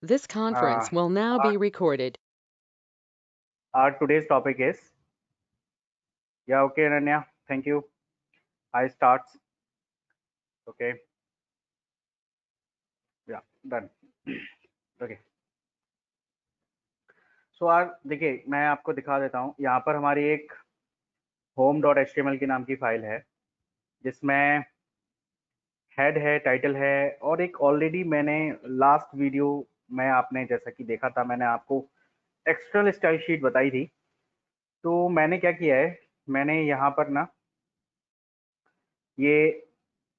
This conference will now be recorded. Our today's topic is, yeah, okay, Ananya, thank you. I starts. Okay, yeah, done. Okay. सो आज देखिए मैं आपको दिखा देता हूँ, यहाँ पर हमारी एक home.html की नाम की फाइल है जिसमें हेड है, टाइटल है, और एक ऑलरेडी मैंने लास्ट वीडियो में आपने जैसा कि देखा था, मैंने आपको एक्सटर्नल स्टाइल शीट बताई थी। तो मैंने क्या किया है, मैंने यहाँ पर ना ये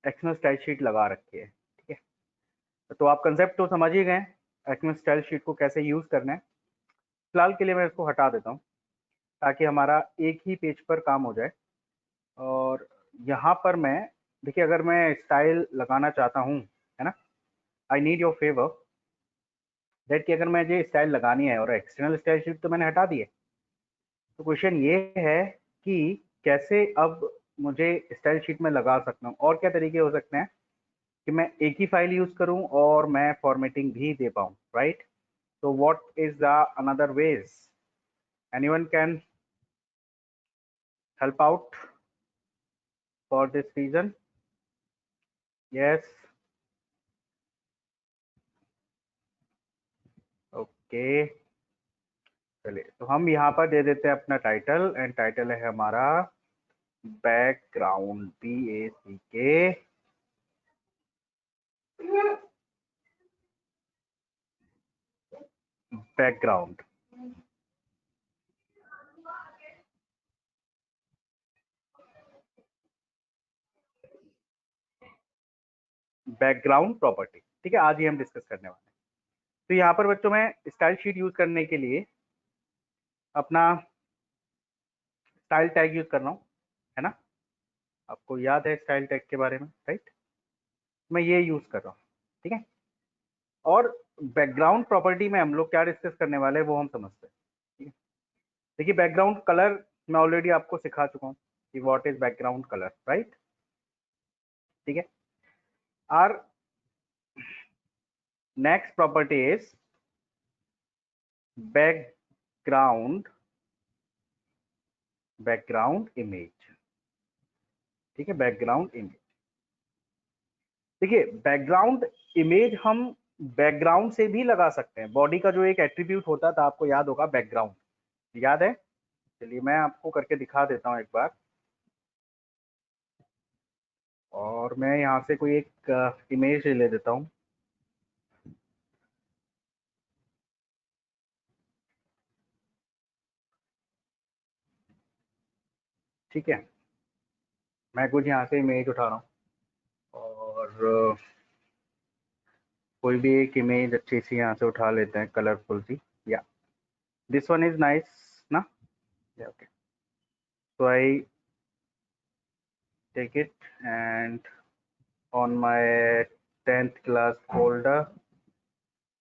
एक्सटर्नल स्टाइल शीट लगा रखी है। ठीक है, तो आप कंसेप्ट तो समझ ही गए एक्सटर्नल स्टाइल शीट को कैसे यूज़ करना है। फिलहाल के लिए मैं इसको हटा देता हूँ ताकि हमारा एक ही पेज पर काम हो जाए। और यहाँ पर मैं देखिए, अगर मैं स्टाइल लगाना चाहता हूँ, है ना, I need your favour that कि अगर मुझे स्टाइल लगानी है, और एक्सटर्नल स्टाइल शीट तो मैंने हटा दी है, तो क्वेश्चन ये है कि कैसे अब मुझे स्टाइल शीट में लगा सकता हूँ, और क्या तरीके हो सकते हैं कि मैं एक ही फाइल यूज़ करूँ और मैं फॉर्मेटिंग भी दे पाऊँ, right. So what is the another ways? Anyone can help out for this reason? Yes. Okay. चलिए, तो हम यहाँ पर दे देते हैं अपना टाइटल, एंड टाइटल है हमारा background, BACK background. Background property, ठीक है, आज ही हम डिस्कस करने वाले हैं। तो यहाँ पर बच्चों में स्टाइल शीट यूज करने के लिए अपना स्टाइल टैग यूज कर रहा हूँ, है ना। आपको याद है स्टाइल टैग के बारे में, राइट। मैं ये यूज कर रहा हूँ, ठीक है। और बैकग्राउंड प्रॉपर्टी में हम लोग क्या डिस्कस करने वाले हैं वो हम समझते हैं, ठीक है। देखिए, बैकग्राउंड कलर मैं ऑलरेडी आपको सिखा चुका हूँ कि what is background colour, right. ठीक है। Our next property is background background image. ठीक है, बैकग्राउंड इमेज। देखिए, बैकग्राउंड इमेज हम बैकग्राउंड से भी लगा सकते हैं। बॉडी का जो एक एट्रीब्यूट होता था, आपको याद होगा, बैकग्राउंड, याद है। चलिए मैं आपको करके दिखा देता हूँ एक बार। और मैं यहाँ से कोई एक इमेज ले देता हूँ। ठीक है, मैं कुछ यहाँ से इमेज उठा रहा हूँ, और कोई भी एक इमेज अच्छी सी यहाँ से उठा लेते हैं, कलरफुल सी। या दिस वन इज नाइस ना। या okay, so I take it and on my 10th class folder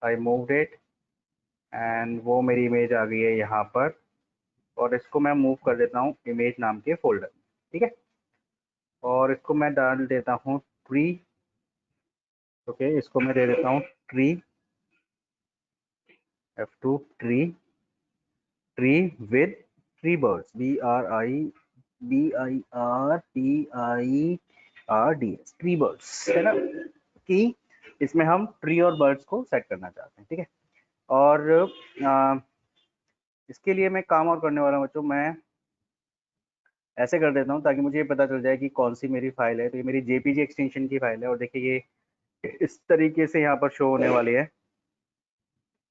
I moved it, and वो मेरी इमेज आ गई है यहाँ पर, और इसको मैं मूव कर देता हूँ इमेज नाम के फोल्डर, ठीक है। और इसको मैं डाल देता हूँ ट्री। ओके, इसको मैं दे देता हूँ tree, F2 tree, tree with tree birds, BRIBIRTIRDS, tree birds, है ना, कि इसमें हम ट्री और बर्ड्स को सेट करना चाहते हैं, ठीक है। और इसके लिए मैं काम और करने वाला हूँ बच्चों, मैं ऐसे कर देता हूँ ताकि मुझे ये पता चल जाए कि कौन सी मेरी फाइल है। तो ये मेरी JPG एक्सटेंशन की फाइल है, और देखिए ये इस तरीके से यहाँ पर शो होने वाली है।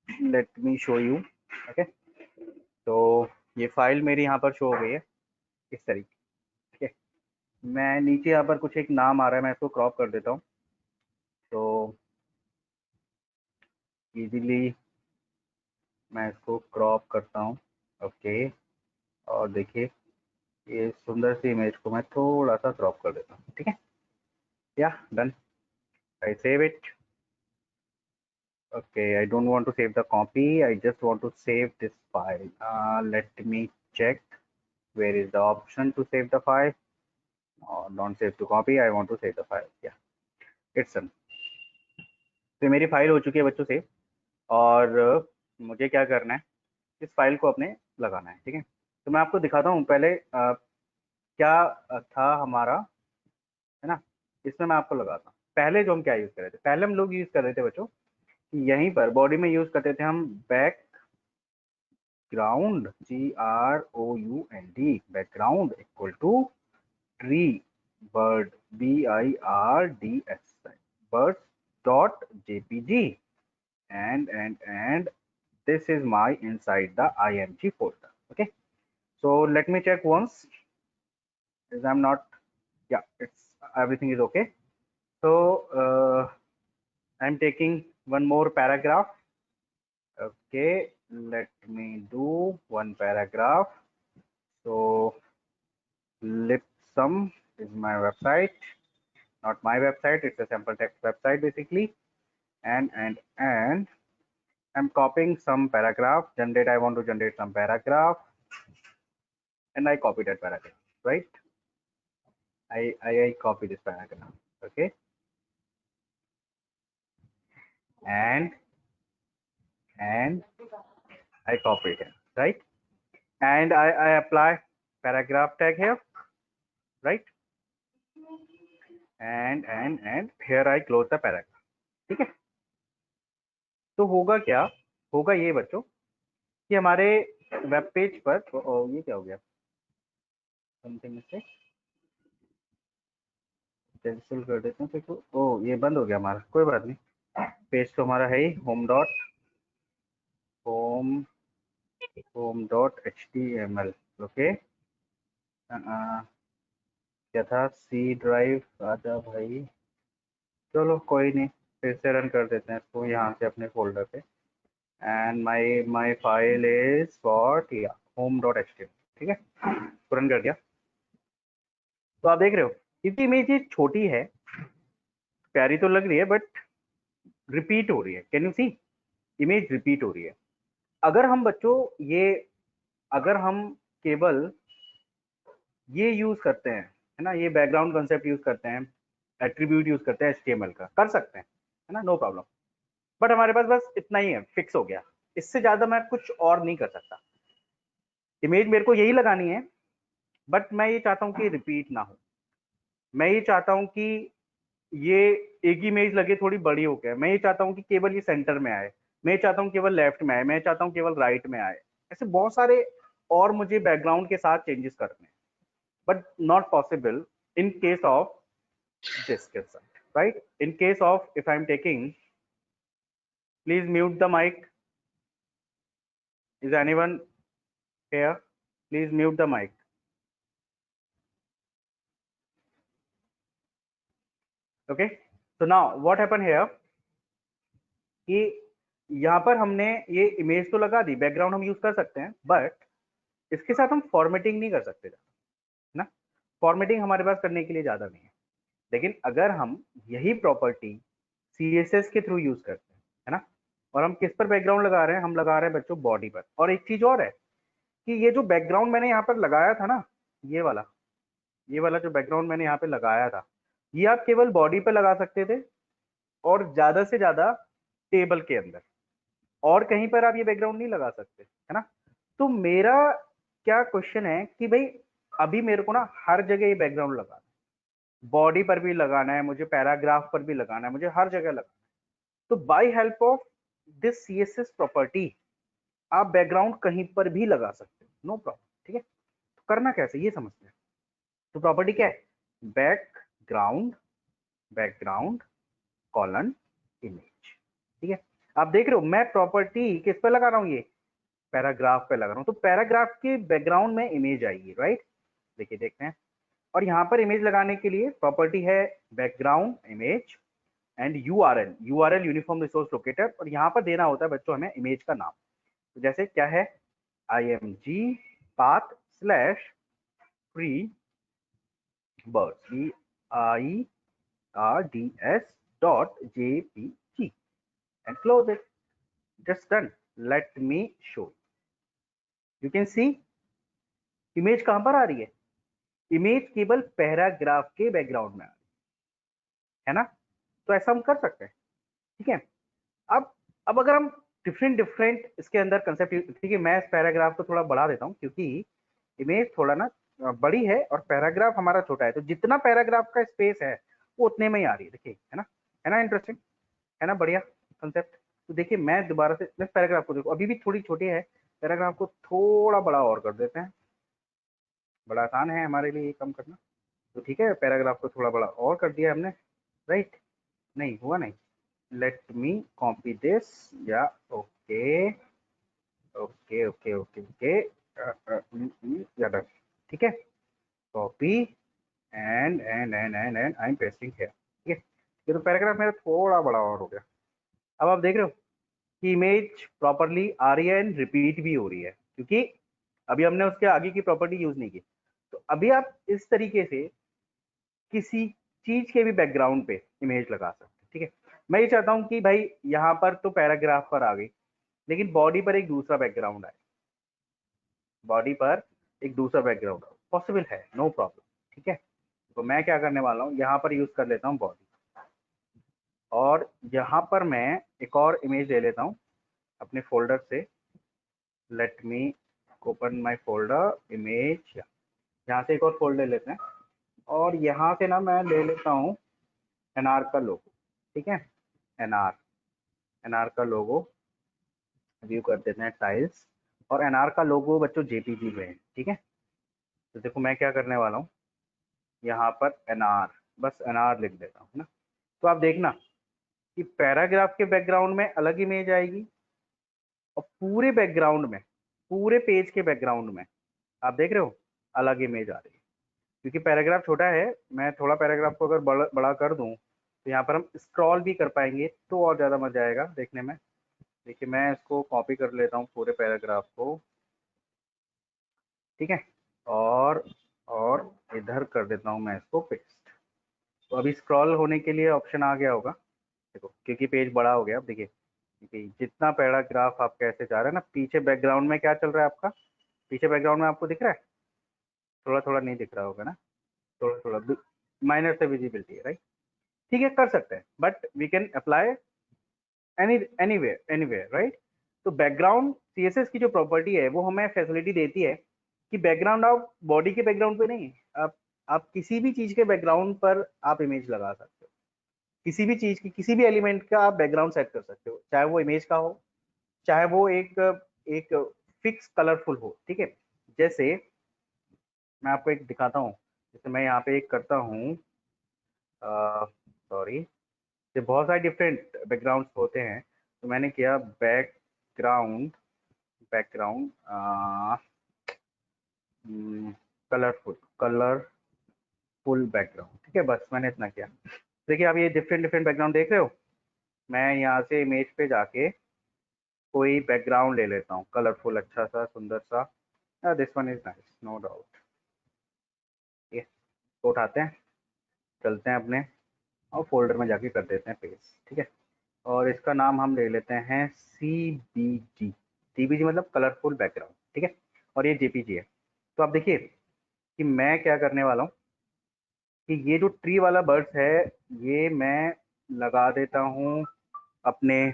Let me show you. Okay, तो ये फाइल मेरी यहाँ पर शो हो गई है इस तरीके, ठीक है। मैं नीचे यहाँ पर कुछ एक नाम आ रहा है, मैं इसको क्रॉप कर देता हूँ तो इजीली मैं इसको क्रॉप करता हूँ। ओके, और देखिए ये सुंदर सी इमेज को मैं थोड़ा सा क्रॉप कर देता हूँ, ठीक है। या done, I save it. Okay, I don't want to save the copy. I just want to save this file. Let me check where is the option to save the file. Don't save to copy. I want to save the file. Yeah, it's done. तो मेरी file हो चुकी है बच्चों से। और मुझे क्या करना है, इस फाइल को अपने लगाना है। ठीक है, तो मैं आपको दिखाता हूँ पहले क्या था हमारा, है ना। इसमें मैं आपको लगाता हूँ। पहले जो हम क्या यूज कर रहे थे, पहले हम लोग यूज कर रहे थे बच्चों, यहीं पर बॉडी में यूज करते थे हम background, GROUND, background equal to tree bird, BIRDS, birds dot jpg, and this is my inside the img folder. Okay, so let me check once, is I'm not, yeah, it's everything is okay. So I'm taking one more paragraph. Okay, let me do one paragraph. So Lipsum is my website, not my website, it's a sample text website basically. And I'm copying some paragraph, generate, I want to generate some paragraph, and I copy that paragraph, right? I copy this paragraph, okay, and I copy it, right? And I apply paragraph tag here, right? And here I close the paragraph. ठीक है, तो होगा क्या, होगा ये बच्चों कि हमारे वेब पेज पर ये क्या हो गया, समथिंग मिस्टेक, कैंसिल कर देते हैं तो, ओ ये बंद हो गया हमारा, कोई बात नहीं। पेज तो हमारा है ही home.html, ओके। क्या था, सी ड्राइव, आजा भाई, चलो कोई नहीं, फिर से रन कर देते हैं इसको यहाँ से अपने फोल्डर पे। And my file is what, या home.html, ठीक है, तो रन कर दिया। तो आप देख रहे हो क्योंकि इमेज ये छोटी है, प्यारी तो लग रही है, बट रिपीट हो रही है। Can you see, image repeat हो रही है। अगर हम बच्चों ये, अगर हम केवल ये यूज करते हैं, है ना, ये बैकग्राउंड कंसेप्ट यूज करते हैं, एट्रीब्यूट यूज करते हैं HTML का, कर सकते हैं, है ना, नो प्रॉब्लम। बट हमारे पास बस इतना ही है, फिक्स हो गया, इससे ज्यादा मैं कुछ और नहीं कर सकता। इमेज मेरे को यही लगानी है, बट मैं ये चाहता हूँ कि रिपीट ना हो। मैं ये चाहता हूँ कि ये एक ही इमेज लगे थोड़ी बड़ी हो गया, मैं ये चाहता हूँ कि केवल ये सेंटर में आए, मैं ये चाहता हूँ केवल लेफ्ट में आए, मैं चाहता हूँ केवल राइट में आए। ऐसे बहुत सारे और मुझे बैकग्राउंड के साथ चेंजेस करने हैं, but not possible in case of this concept, right? In case of, if I'm taking, please mute the mic, is anyone here, please mute the mic. Okay, so now what happened here कि यहाँ पर हमने ये image तो लगा दी, background हम use कर सकते हैं, बट इसके साथ हम फॉर्मेटिंग नहीं कर सकते, है ना। फॉर्मेटिंग हमारे पास करने के लिए ज्यादा नहीं है। लेकिन अगर हम यही प्रॉपर्टी CSS के थ्रू यूज करते हैं, है ना, और हम किस पर बैकग्राउंड लगा रहे हैं, हम लगा रहे हैं बच्चों बॉडी पर। और एक चीज और है कि ये जो बैकग्राउंड मैंने यहाँ पर लगाया था ना, ये वाला जो बैकग्राउंड मैंने यहाँ पे लगाया था, ये आप केवल बॉडी पे लगा सकते थे, और ज्यादा से ज्यादा टेबल के अंदर, और कहीं पर आप ये बैकग्राउंड नहीं लगा सकते, है ना। तो मेरा क्या क्वेश्चन है कि भाई अभी मेरे को ना हर जगह ये बैकग्राउंड लगाना है, बॉडी पर भी लगाना है मुझे, पैराग्राफ पर भी लगाना है मुझे, हर जगह लगाना है। तो by help of this CSS property आप बैकग्राउंड कहीं पर भी लगा सकते हो, नो प्रॉब्लम। ठीक है, तो करना कैसे ये समझते हैं। तो प्रॉपर्टी क्या है, बैकग्राउंड, बैकग्राउंड कॉलन इमेज। ठीक है, आप देख रहे हो मैं प्रॉपर्टी किस पे लगा रहा हूँ, ये पैराग्राफ पे लगा रहा हूँ, तो पैराग्राफ के बैकग्राउंड में इमेज आएगी, राइट। देखिए देखते हैं, और यहाँ पर इमेज लगाने के लिए प्रॉपर्टी है background image and URL uniform resource locator, और यहाँ पर देना होता है बच्चों हमें इमेज का नाम। तो जैसे क्या है, img path slash free birds, BIRDS .jpg, and close it. Just done. Let me show. You can see image कहां पर आ रही है, इमेज केवल पैराग्राफ के बैकग्राउंड में आ रही है ना। तो ऐसा हम कर सकते हैं, ठीक है। अब अगर हम डिफरेंट डिफरेंट इसके अंदर कंसेप्ट। ठीक है, मैं इस पैराग्राफ को थोड़ा बढ़ा देता हूँ क्योंकि इमेज थोड़ा ना बड़ी है और पैराग्राफ हमारा छोटा है, तो जितना पैराग्राफ का स्पेस है वो उतने में ही आ रही है। देखिए, है ना इंटरेस्टिंग, है ना बढ़िया कंसेप्ट। तो देखिए मैं दोबारा से इस पैराग्राफ को देखो, अभी भी थोड़ी छोटी है, पैराग्राफ को थोड़ा बड़ा और कर देते हैं, बड़ा आसान है हमारे लिए ये कम करना। तो ठीक है, पैराग्राफ को थोड़ा बड़ा और कर दिया हमने, राइट? नहीं हुआ नहीं, लेट मी कॉपी दिस, या okay okay okay okay okay, या डन। ठीक है, copy and I am pasting here. ठीक है, ये तो पैराग्राफ मेरा थोड़ा बड़ा और हो गया। अब आप देख रहे हो कि इमेज प्रॉपरली आ रही है एंड रिपीट भी हो रही है, क्योंकि अभी हमने उसके आगे की प्रॉपर्टी यूज नहीं की। तो अभी आप इस तरीके से किसी चीज के भी बैकग्राउंड पे इमेज लगा सकते हैं। ठीक है, मैं ये चाहता हूं कि भाई यहाँ पर तो पैराग्राफ पर आ गई, लेकिन बॉडी पर एक दूसरा बैकग्राउंड आए, बॉडी पर एक दूसरा बैकग्राउंड पॉसिबल है, नो प्रॉब्लम। ठीक है, तो मैं क्या करने वाला हूँ, यहाँ पर यूज कर लेता हूँ बॉडी, और यहाँ पर मैं एक और इमेज ले लेता हूँ अपने फोल्डर से। Let me open my folder image, यहाँ से एक और फोल्डर लेते हैं, और यहाँ से ना मैं ले लेता हूँ एनआर का लोगो। ठीक है, एनआर, एनआर का लोगो व्यू कर देते हैं टाइल्स, और एनआर का लोगो बच्चों जेपीजी में है। ठीक है, तो देखो मैं क्या करने वाला हूँ, यहाँ पर एनआर, बस एनआर लिख देता हूँ, है ना? तो आप देखना कि पैराग्राफ के बैकग्राउंड में अलग इमेज आएगी, और पूरे बैकग्राउंड में, पूरे पेज के बैकग्राउंड में आप देख रहे हो अलग इमेज आ रही है, क्योंकि पैराग्राफ छोटा है। मैं थोड़ा पैराग्राफ को अगर बड़ा कर दूं तो यहाँ पर हम स्क्रॉल भी कर पाएंगे, तो और ज़्यादा मजा आएगा देखने में। देखिए मैं इसको कॉपी कर लेता हूँ पूरे पैराग्राफ को, ठीक है, और और इधर कर देता हूँ मैं इसको पेस्ट। तो अभी स्क्रॉल होने के लिए ऑप्शन आ गया होगा, देखो क्योंकि पेज बड़ा हो गया। अब देखिए कि जितना पैराग्राफ आप कैसे जा रहे हैं ना, पीछे बैकग्राउंड में क्या चल रहा है आपका, पीछे बैकग्राउंड में आपको दिख रहा है, थोड़ा थोड़ा नहीं दिख रहा होगा ना, थोड़ा थोड़ा माइनर से विजिबिलिटी है, राइट? ठीक है, कर सकते हैं, but we can apply anywhere, right? तो बैकग्राउंड सीएसएस की जो प्रॉपर्टी है वो हमें फैसिलिटी देती है कि बैकग्राउंड आप बॉडी के बैकग्राउंड पे नहीं, आप किसी भी चीज के बैकग्राउंड पर आप इमेज लगा सकते हो, किसी भी चीज की, किसी भी एलिमेंट का आप बैकग्राउंड सेट कर सकते हो, चाहे वो इमेज का हो, चाहे वो एक एक फिक्स कलरफुल हो। ठीक है, जैसे मैं आपको एक दिखाता हूँ, जैसे मैं यहाँ पे एक करता हूँ, सॉरी, ये बहुत सारे डिफरेंट बैकग्राउंड्स होते हैं, तो मैंने किया background, background colourful, colourful background. ठीक है, बस मैंने इतना किया। देखिए आप ये डिफरेंट डिफरेंट बैकग्राउंड देख रहे हो, मैं यहाँ से इमेज पे जाके कोई बैकग्राउंड ले लेता हूँ कलरफुल, अच्छा सा सुंदर सा, this one is nice, no doubt. ये तो उठाते हैं, चलते हैं अपने और फोल्डर में जाके कर देते हैं पेस्ट। ठीक है, और इसका नाम हम ले लेते हैं CBG, CBG मतलब कलरफुल बैकग्राउंड। ठीक है, और ये JPG है। तो आप देखिए कि मैं क्या करने वाला हूँ कि ये जो ट्री वाला बर्ड्स है ये मैं लगा देता हूँ अपने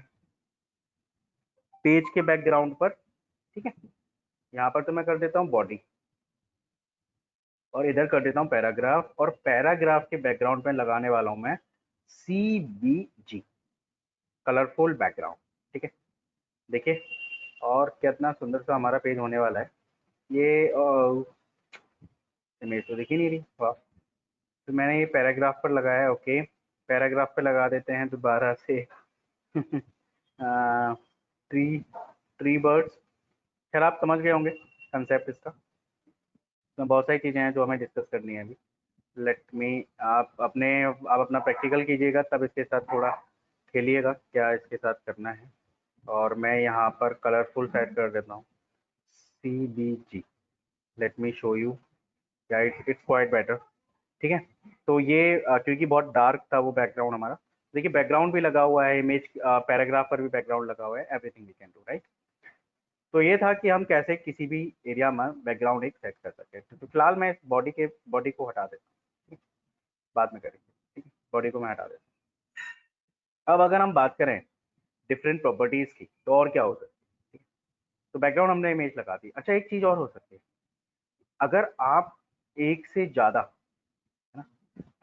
पेज के बैकग्राउंड पर। ठीक है, यहाँ पर तो मैं कर देता हूँ बॉडी, और इधर कर देता हूँ पैराग्राफ, और पैराग्राफ के बैकग्राउंड में लगाने वाला हूँ मैं CBG, कलरफुल बैकग्राउंड। ठीक है, देखिए और कितना सुंदर सा हमारा पेज होने वाला है। ये इमेज तो दिख ही नहीं रही, वाह। तो मैंने ये पैराग्राफ पर लगाया है, ओके, पैराग्राफ पे लगा देते हैं दोबारा से ट्री, ट्री बर्ड्स। खैर आप समझ गए होंगे कंसेप्ट इसका, तो बहुत सारी चीज़ें हैं जो हमें डिस्कस करनी है अभी। लेट मी, आप अपना प्रैक्टिकल कीजिएगा, तब इसके साथ थोड़ा खेलिएगा क्या इसके साथ करना है। और मैं यहाँ पर कलरफुल सेट कर देता हूँ CBG, late me show you, या इट्स क्वाइट बेटर। ठीक है, तो ये क्योंकि बहुत डार्क था वो बैकग्राउंड हमारा, देखिए बैकग्राउंड भी लगा हुआ है, इमेज पैराग्राफ पर भी बैकग्राउंड लगा हुआ है, everything we can do, right? तो ये था कि हम कैसे किसी भी एरिया में बैकग्राउंड एक सेट कर सकते हैं। तो फिलहाल मैं इस बॉडी को हटा देता हूँ, ठीक? बाद में करेंगे, ठीक है, बॉडी को मैं हटा देता हूँ। अब अगर हम बात करें डिफरेंट प्रॉपर्टीज की, तो और क्या हो सकती है? तो बैकग्राउंड हमने इमेज लगा दी। अच्छा, एक चीज और हो सकती है, अगर आप एक से ज्यादा, है ना,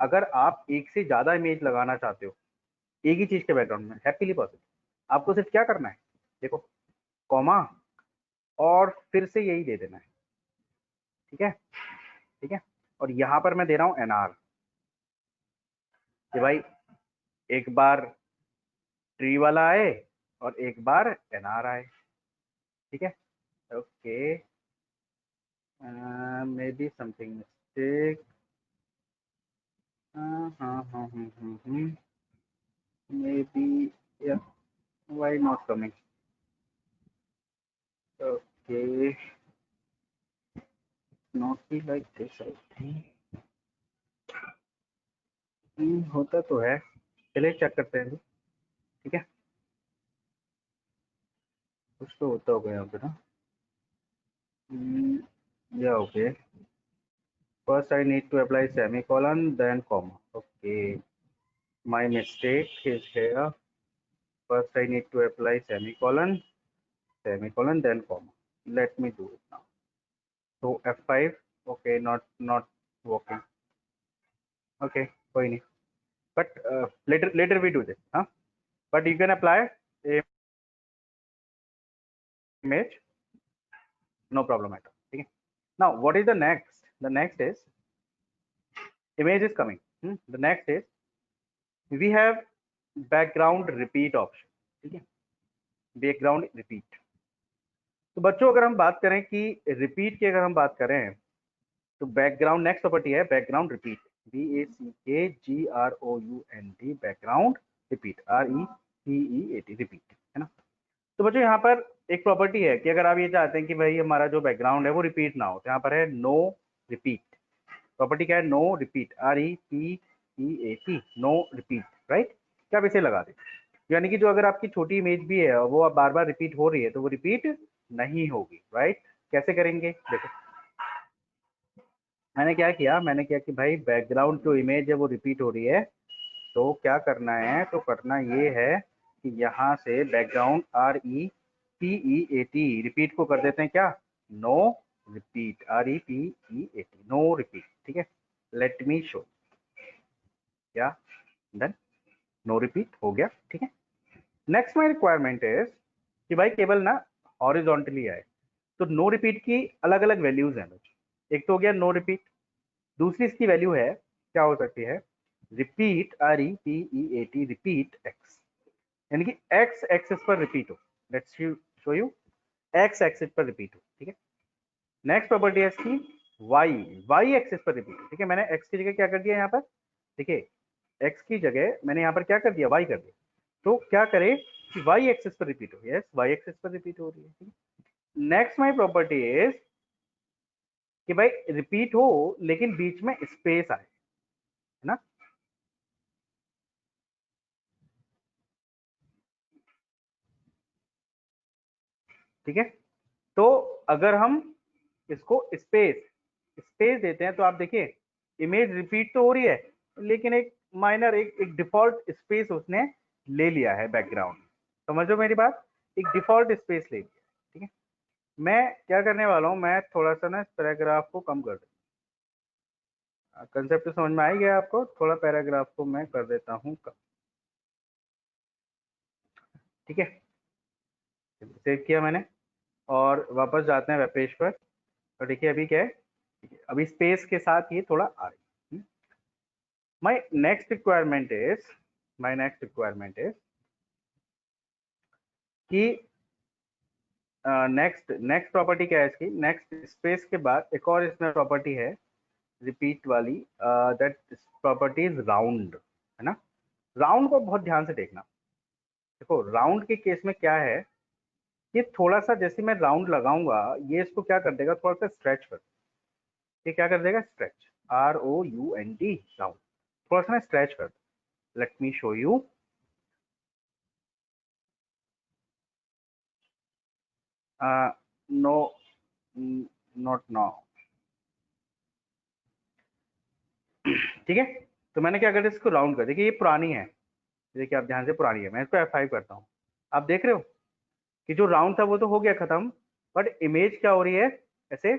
अगर आप एक से ज्यादा इमेज लगाना चाहते हो एक ही चीज के बैकग्राउंड में, हैप्पीली पॉसिबल। आपको सिर्फ क्या करना है, देखो, कॉमा और फिर से यही दे देना है, ठीक है, ठीक है। और यहां पर मैं दे रहा हूं एनआर, कि भाई एक बार ट्री वाला आए और एक बार एनआर आए, ठीक है। Okay, maybe something mistake, maybe, या why not coming, okay, not be like this I think, होता तो है, चलिए चेक करते हैं, ठीक है। कुछ तो होता होगा यहाँ पे ना, या okay, first I need to apply semicolon then comma, okay, my mistake is here, first I need to apply semicolon then comma, let me do it now. So F5, okay, not working, okay, कोई नहीं, but later we do this, huh? But you can apply a image, no problem at all, okay. Now what is the next? The next is image is coming, the next is we have background repeat option, ठीक है, background repeat. तो बच्चों अगर हम बात करें कि repeat की, अगर हम बात करें तो बैकग्राउंड नेक्स्ट प्रॉपर्टी है background repeat, BACKGROUND, background repeat, REPEAT, repeat, है ना। तो बच्चों यहाँ पर एक प्रॉपर्टी है कि अगर आप ये चाहते हैं कि भाई हमारा जो बैकग्राउंड है वो रिपीट ना हो, तो यहाँ पर है नो रिपीट। प्रॉपर्टी क्या है? No repeat, REPEAT, no repeat, right. क्या आप इसे लगा दें, यानी कि जो अगर आपकी छोटी इमेज भी है वो अब बार बार रिपीट हो रही है तो वो रिपीट नहीं होगी, राइट। कैसे करेंगे, देखो मैंने क्या किया, मैंने क्या कि भाई बैकग्राउंड जो इमेज है वो रिपीट हो रही है, तो क्या करना है, तो करना ये है कि यहाँ से बैकग्राउंड REPEAT, रिपीट को कर देते हैं क्या, no repeat, REPEAT, no repeat, ठीक है। लेट मी शो, क्या डन, नो रिपीट हो गया, ठीक है। नेक्स्ट माई रिक्वायरमेंट इज कि भाई केवल ना हॉरिजॉन्टली आए, तो नो रिपीट की अलग अलग वैल्यूज हैं बच्चों। एक तो हो गया नो रिपीट, दूसरी इसकी वैल्यू है, क्या हो सकती है, रिपीट, REPEAT, रिपीट एक्स, यानी कि एक्स एक्सिस पर रिपीट हो। Let's show you, x axis पर रिपीट हो, ठीक है। नेक्स्ट प्रॉपर्टी है इसकी वाई एक्सिस पर रिपीट हो, ठीक है। मैंने एक्स की जगह क्या कर दिया यहाँ पर, देखिए एक्स की जगह मैंने यहाँ पर क्या कर दिया, वाई कर दिया, तो क्या करे कि वाई एक्सिस पर रिपीट हो, यस वाई एक्सिस पर रिपीट हो रही है। नेक्स्ट माई प्रॉपर्टी इज कि भाई रिपीट हो लेकिन बीच में स्पेस आए, है ना। ठीक है, तो अगर हम इसको स्पेस स्पेस देते हैं तो आप देखिए इमेज रिपीट तो हो रही है लेकिन एक माइनर एक डिफॉल्ट स्पेस उसने ले लिया है बैकग्राउंड, समझो मेरी बात, एक डिफॉल्ट स्पेस ले लिया, ठीक है। मैं क्या करने वाला हूं, मैं थोड़ा सा ना इस पैराग्राफ को कम कर देता, कंसेप्ट समझ में आ ही गया आपको, थोड़ा पैराग्राफ को मैं कर देता हूं कम, ठीक है। सेव किया मैंने और वापस जाते हैं वेब पेज पर, और देखिए अभी क्या है, अभी स्पेस के साथ ये थोड़ा आ रही है। माय नेक्स्ट रिक्वायरमेंट इज कि नेक्स्ट प्रॉपर्टी क्या है इसकी, नेक्स्ट स्पेस के बाद एक और इसमें प्रॉपर्टी है रिपीट वाली, दैट प्रॉपर्टी इज राउंड, है ना। राउंड को बहुत ध्यान से देखना, देखो राउंड के केस में क्या है, ये थोड़ा सा जैसे मैं राउंड लगाऊंगा ये इसको क्या कर देगा, थोड़ा सा स्ट्रेच कर, ये क्या कर देगा, स्ट्रेच, ROUND, राउंड, थोड़ा सा ना स्ट्रेच कर, let me show you, no not now, ठीक है। तो मैंने क्या कर दिया, इसको राउंड कर, देखिए ये पुरानी है, देखिए आप ध्यान से, पुरानी है, मैं इसको F5 करता हूँ, आप देख रहे हो कि जो राउंड था वो तो हो गया खत्म, बट इमेज क्या हो रही है, ऐसे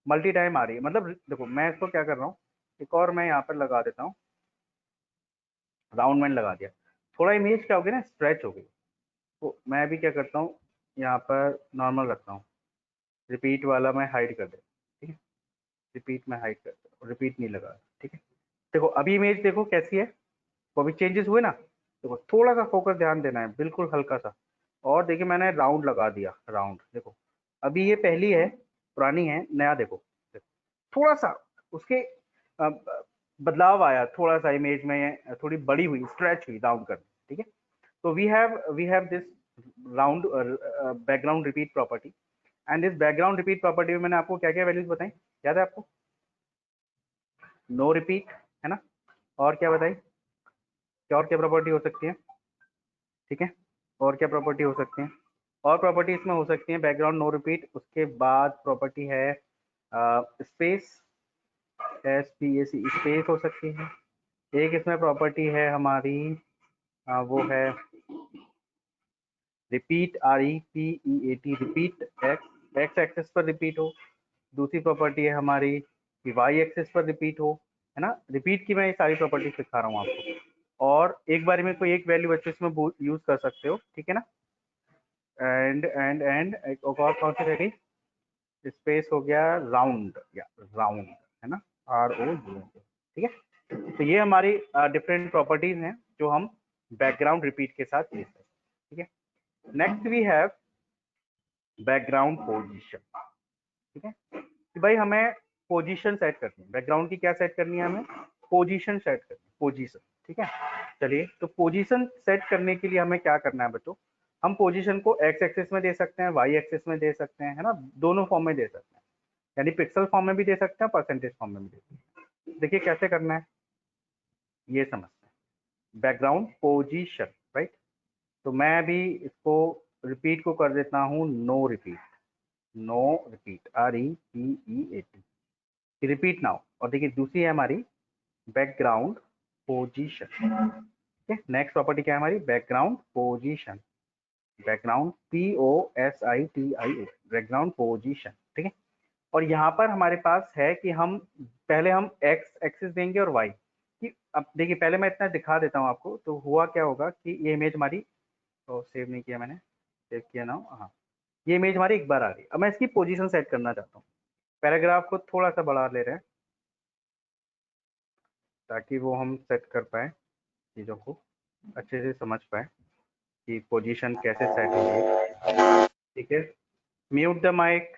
मल्टी टाइम आ रही है। मतलब देखो मैं इसको क्या कर रहा हूँ, एक और मैं यहाँ पर लगा देता हूँ, राउंड मैन लगा दिया, थोड़ा इमेज क्या हो गया ना, स्ट्रेच हो गई। तो मैं भी क्या करता हूँ, यहाँ पर नॉर्मल रखता हूँ, रिपीट वाला मैं हाइड कर देता हूँ, ठीक है, रिपीट में हाइड कर देता हूँ, रिपीट नहीं लगा, ठीक है। देखो अभी इमेज देखो कैसी है, तो अभी चेंजेस हुए ना, देखो थोड़ा सा फोकस ध्यान देना है, बिल्कुल हल्का सा। और देखिए मैंने राउंड लगा दिया, राउंड देखो अभी ये पहली है, पुरानी है, नया देखो, थोड़ा सा उसके अ, बदलाव आया, थोड़ा सा इमेज में थोड़ी बड़ी हुई, स्ट्रेच हुई राउंड कर, ठीक है। तो we have this round background repeat property, and this background repeat property में मैंने आपको क्या क्या वैल्यूज बताई, याद है आपको? नो रिपीट है ना, और क्या बताई, क्या और क्या प्रॉपर्टी हो सकती है, ठीक है, और क्या प्रॉपर्टी हो सकती है, और प्रॉपर्टी इसमें हो सकती है बैकग्राउंड नो रिपीट, उसके बाद प्रॉपर्टी है स्पेस, SPAC स्पेस हो सकती है। एक इसमें प्रॉपर्टी है हमारी वो है repeat, REPEAT, repeat, X axis पर रिपीट हो। दूसरी प्रॉपर्टी है हमारी कि वाई एक्सेस पर रिपीट हो, है ना। रिपीट की मैं ये सारी प्रॉपर्टी सिखा रहा हूँ आपको, और एक बार में कोई एक वैल्यू बच्चे इसमें यूज कर सकते हो, ठीक है ना। एंड एक और कौन सी रह गई, स्पेस हो गया, राउंड, या राउंड है ना, ROU, ठीक है। तो ये हमारी डिफरेंट प्रॉपर्टीज हैं जो हम बैकग्राउंड रिपीट के साथ ले सकते हैं, ठीक है। Next we have background position, ठीक है, कि भाई हमें पोजीशन सेट करनी है, बैकग्राउंड की क्या सेट करनी है हमें, पोजीशन सेट करनी है, पोजीशन, ठीक है। चलिए तो पोजीशन सेट करने के लिए हमें क्या करना है बच्चों, हम पोजीशन को एक्स एक्सिस में दे सकते हैं, वाई एक्सिस में दे सकते हैं, है ना, दोनों फॉर्म में दे सकते हैं, यानी पिक्सल फॉर्म में भी दे सकते हैं, परसेंटेज फॉर्म में भी दे सकते हैं। देखिए कैसे करना है ये समझते हैं, बैकग्राउंड पोजीशन, राइट। तो मैं भी इसको रिपीट को कर देता हूँ no repeat, no repeat, REPEAT, repeat now. और देखिए दूसरी है हमारी बैकग्राउंड पोजीशन, ठीक है। नेक्स्ट प्रॉपर्टी क्या है हमारी, background position, background POSITIO, background position, ठीक है। और यहाँ पर हमारे पास है कि हम पहले हम एक्स एक्सिस देंगे और वाई कि, अब देखिए पहले मैं इतना दिखा देता हूँ आपको, तो हुआ क्या होगा कि ये इमेज हमारी, तो सेव नहीं किया मैंने, सेव किया ना, हाँ, ये इमेज हमारी एक बार आ रही है। अब मैं इसकी पोजीशन सेट करना चाहता हूँ, पैराग्राफ को थोड़ा सा बढ़ा ले रहे हैं ताकि वो हम सेट कर पाए, चीज़ों को अच्छे से समझ पाए कि पोजीशन कैसे सेट होगी, ठीक है। म्यूट द माइक,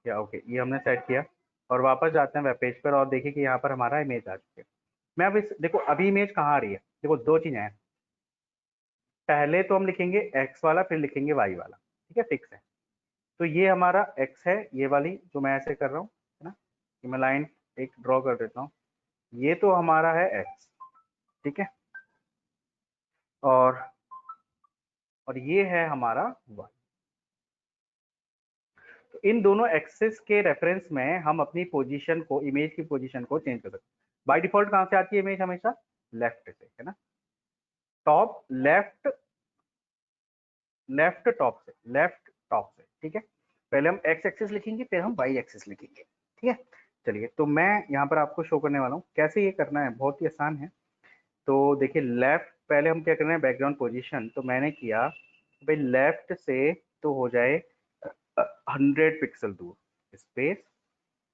या ओके, ये हमने सेट किया, और वापस जाते हैं वेब पेज पर और देखिए कि यहाँ पर हमारा इमेज आ चुकी है। मैं अब इस देखो अभी इमेज कहाँ आ रही है, देखो दो चीजें हैं, पहले तो हम लिखेंगे एक्स वाला, फिर लिखेंगे वाई वाला, ठीक है, फिक्स है। तो ये हमारा एक्स है, ये वाली जो मैं ऐसे कर रहा हूँ, है ना, कि मैं लाइन एक ड्रॉ कर देता हूँ, ये तो हमारा है एक्स, ठीक है, और और ये है हमारा वाई। तो इन दोनों एक्सेस के रेफरेंस में हम अपनी पोजीशन को, इमेज की पोजीशन को चेंज कर सकते हैं। बाय डिफॉल्ट कहाँ से आती है इमेज, हमेशा लेफ्ट से, है ना, टॉप लेफ्ट, लेफ्ट टॉप से, लेफ्ट टॉप से, ठीक है। पहले हम एक्स एक्सिस लिखेंगे, फिर हम वाई एक्सिस लिखेंगे, ठीक है। चलिए तो मैं यहाँ पर आपको शो करने वाला हूँ कैसे ये करना है, बहुत ही आसान है। तो देखिए लेफ्ट, पहले हम क्या करना है, बैकग्राउंड पोजीशन, तो मैंने किया भाई लेफ्ट से तो हो जाए 100 पिक्सल दूर, स्पेस,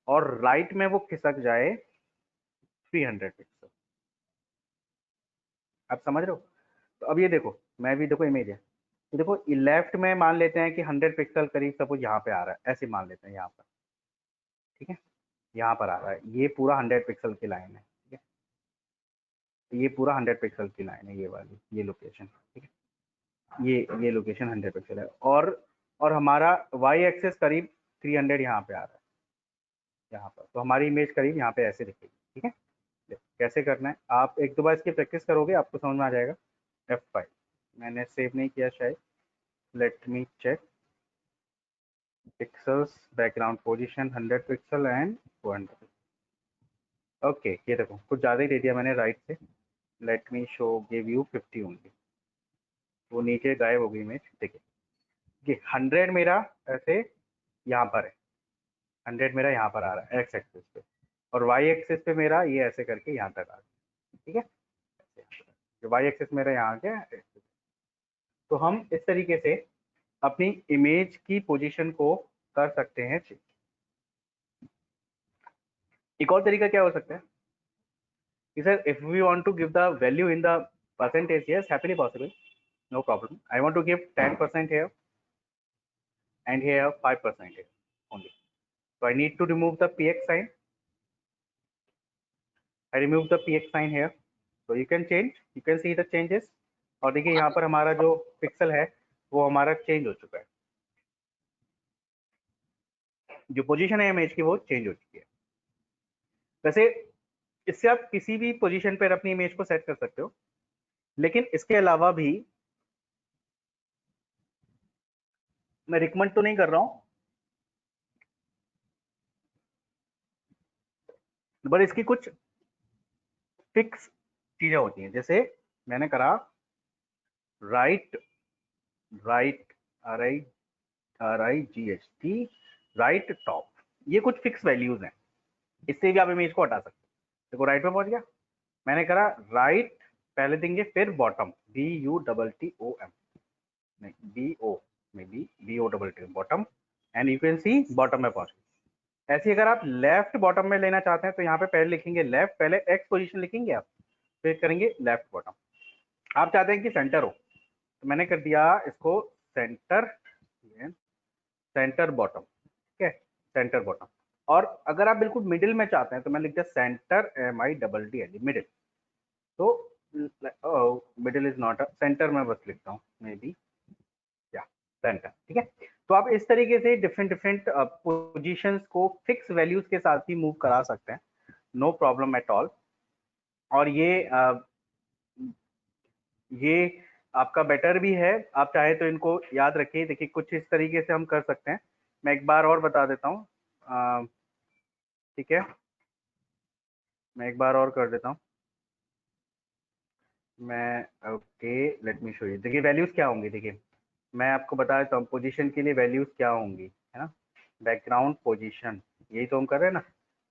और राइट में वो खिसक जाए 300 पिक्सल। आप समझ रहे हो? तो अब ये देखो, मैं भी देखो इमेज है, तो देखो लेफ्ट में मान लेते हैं कि 100 पिक्सल करीब सपोज यहाँ पे आ रहा है, ऐसे मान लेते हैं यहाँ पर, ठीक है, यहाँ पर आ रहा है, ये पूरा 100 पिक्सल की लाइन है, ठीक है, तो ये पूरा 100 पिक्सल की लाइन है, ये वाली, ये लोकेशन, ठीक है, ये लोकेशन 100 पिक्सल है, और हमारा वाई एक्सेस करीब 300 यहाँ पे आ रहा है, यहाँ पर, तो हमारी इमेज करीब यहाँ पे ऐसे दिखेगी, ठीक है। देखो, कैसे करना है, आप एक दो बार इसकी प्रैक्टिस करोगे आपको समझ में आ जाएगा। F5, मैंने सेव नहीं किया शायद, let me check, pixels, background position 100 pixel and 200, okay ये देखो कुछ ज़्यादा ही दे दिया मैंने राइट से, late me show give you 50 only, वो नीचे गायब हो गई इमेज। देखिए ये 100 मेरा ऐसे यहाँ पर है, 100 मेरा यहाँ पर आ रहा है एक्स एक्सिस पे, और वाई एक्सिस पे मेरा ये ऐसे करके यहाँ तक आ गया, ठीक है। जो वाई एक्सिस मेरा यहाँ आ गया, तो हम इस तरीके से अपनी इमेज की पोजीशन को कर सकते हैं चेंज। एक और तरीका क्या हो सकता है कि sir if we want to give the value in the percentage, yes happily possible, no problem. I want to give 10% here and here 5% here only. So I need to remove the px sign. I remove the px sign here. So you can change, you can see the changes. और देखिए यहाँ पर हमारा जो pixel है वो हमारा change हो चुका है, जो पोजीशन है इमेज की वो चेंज हो चुकी है। वैसे इससे आप किसी भी पोजीशन पर अपनी इमेज को सेट कर सकते हो, लेकिन इसके अलावा भी मैं रिकमेंड तो नहीं कर रहा हूँ, बट इसकी कुछ फिक्स चीजें होती हैं। जैसे मैंने करा right, right RIGHT right top, ये कुछ फिक्स वैल्यूज हैं, इससे भी आप इमेज को हटा सकते हैं। देखो राइट पे पहुंच गया, मैंने करा राइट पहले देंगे, फिर बॉटम BUTTOM, नहीं BO में BOTT bottom, and you can see bottom में पहुंच गए। ऐसे अगर आप लेफ्ट बॉटम में लेना चाहते हैं तो यहाँ पे पहले लिखेंगे लेफ्ट, पहले एक्स पोजीशन लिखेंगे आप, फिर करेंगे लेफ्ट बॉटम। आप चाहते हैं कि सेंटर हो तो मैंने कर दिया इसको सेंटर, सेंटर बॉटम, ठीक है, सेंटर बॉटम। और अगर आप बिल्कुल मिडिल में चाहते हैं तो मैं लिख दिया सेंटर MIDDLE मिडिल। तो middle is not a centre, मैं बस लिखता हूँ मे बी या सेंटर, ठीक है। तो आप इस तरीके से डिफरेंट डिफरेंट पोजीशंस को फिक्स वैल्यूज के साथ ही मूव करा सकते हैं, नो प्रॉब्लम एट ऑल। और ये आपका बेटर भी है, आप चाहे तो इनको याद रखिए। देखिए कुछ इस तरीके से हम कर सकते हैं, मैं एक बार और बता देता हूँ, ठीक है, मैं एक बार और कर देता हूँ। मैं okay let me show you. देखिए वैल्यूज क्या होंगी, देखिए मैं आपको बता देता हूँ पोजीशन के लिए वैल्यूज क्या होंगी, है ना। बैकग्राउंड पोजीशन, यही तो हम कर रहे हैं ना,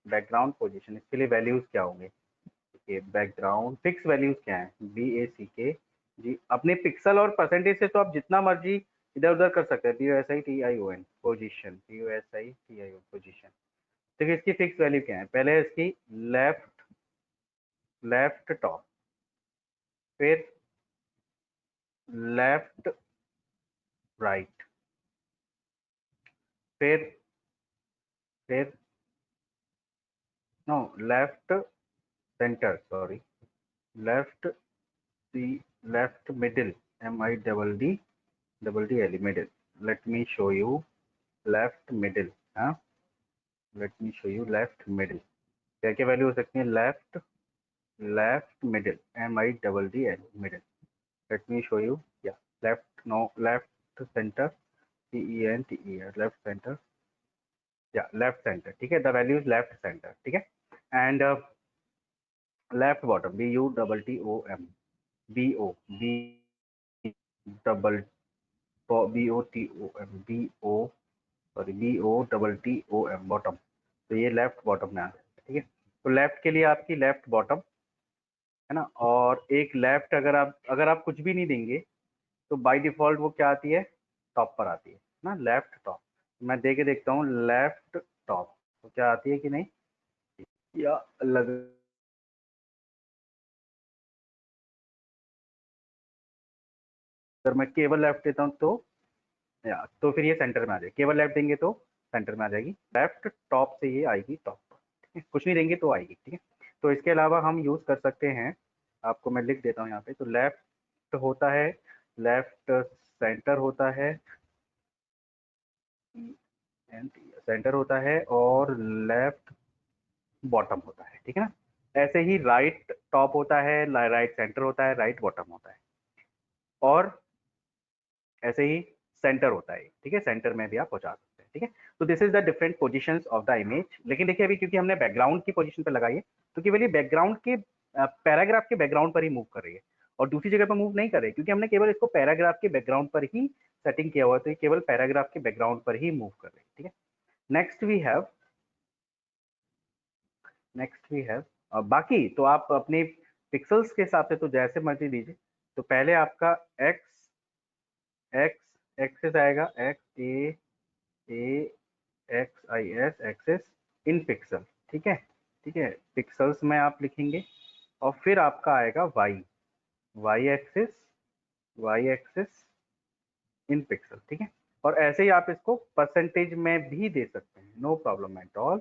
बैकग्राउंड पोजीशन, इसके लिए वैल्यूज क्या होंगे। देखिए बैकग्राउंड फिक्स वैल्यूज क्या है, BACK जी। अपने पिक्सल और परसेंटेज से तो आप जितना मर्जी इधर उधर कर सकते हैं, POSITION पोजीशन, POSITION पोजीशन। देखिए इसकी फिक्स वैल्यू क्या है, पहले इसकी लेफ्ट, लेफ्ट टॉप, फिर लेफ्ट राइट, फिर no left center, sorry left see, left middle MIDDLE middle. Let me show you left middle, हाँ let me show you left middle. क्या क्या वैल्यू हो सकती है, left, left middle MIDDLE middle. Let me show you या left, no left center CENTER left center या left center, ठीक है, the value is left center, ठीक है। And left bottom BUTTOM BO B double BOTOM BO sorry BOTTOM bottom. तो ये left bottom में आ गया, ठीक है। तो लेफ्ट के लिए आपकी लेफ्ट बॉटम है ना, और एक लेफ्ट अगर आप कुछ भी नहीं देंगे तो बाय डिफॉल्ट वो क्या आती है, टॉप पर आती है ना, लेफ्ट टॉप। मैं दे के देखता हूँ लेफ्ट टॉप तो क्या आती है कि नहीं, या अलग। अगर मैं केवल लेफ्ट देता हूँ तो या तो फिर ये सेंटर में आ जाएगी, केवल लेफ्ट देंगे तो सेंटर में आ जाएगी, लेफ्ट टॉप से ये आएगी टॉप पर, ठीक है, कुछ नहीं देंगे तो आएगी, ठीक है। तो इसके अलावा हम यूज कर सकते हैं, आपको मैं लिख देता हूँ यहाँ पे, तो लेफ्ट होता है, लेफ्ट सेंटर होता है, सेंटर होता है, और लेफ्ट बॉटम होता है, ठीक है ना। ऐसे ही राइट टॉप होता है, राइट सेंटर होता है, राइट बॉटम होता है, और ऐसे ही सेंटर होता है, ठीक है, सेंटर में भी आप पहुंचा सकते हैं, ठीक है। ठीक है। तो this is the different positions of the image. लेकिन देखिए अभी क्योंकि हमने बैकग्राउंड की पोजीशन पर लगाई है तो केवल ये बैकग्राउंड के पैराग्राफ के बैकग्राउंड पर ही मूव कर रही है और दूसरी जगह पर मूव नहीं कर रही, क्योंकि हमने केवल इसको पैराग्राफ के बैकग्राउंड पर ही सेटिंग किया हुआ है, तो ये केवल पैराग्राफ के बैकग्राउंड पर ही मूव कर रही है। ठीक है। नेक्स्ट वी हैव बाकी तो आप अपने पिक्सल्स के हिसाब से तो जैसे मर्जी दीजिए। तो पहले आपका एक्स एक्सिस आएगा, x A x I S axis in pixel. ठीक है, ठीक है, पिक्सल्स में आप लिखेंगे और फिर आपका आएगा वाई एक्सिस इन पिक्सल। ठीक है। और ऐसे ही आप इसको परसेंटेज में भी दे सकते हैं, नो प्रॉब्लम एट ऑल।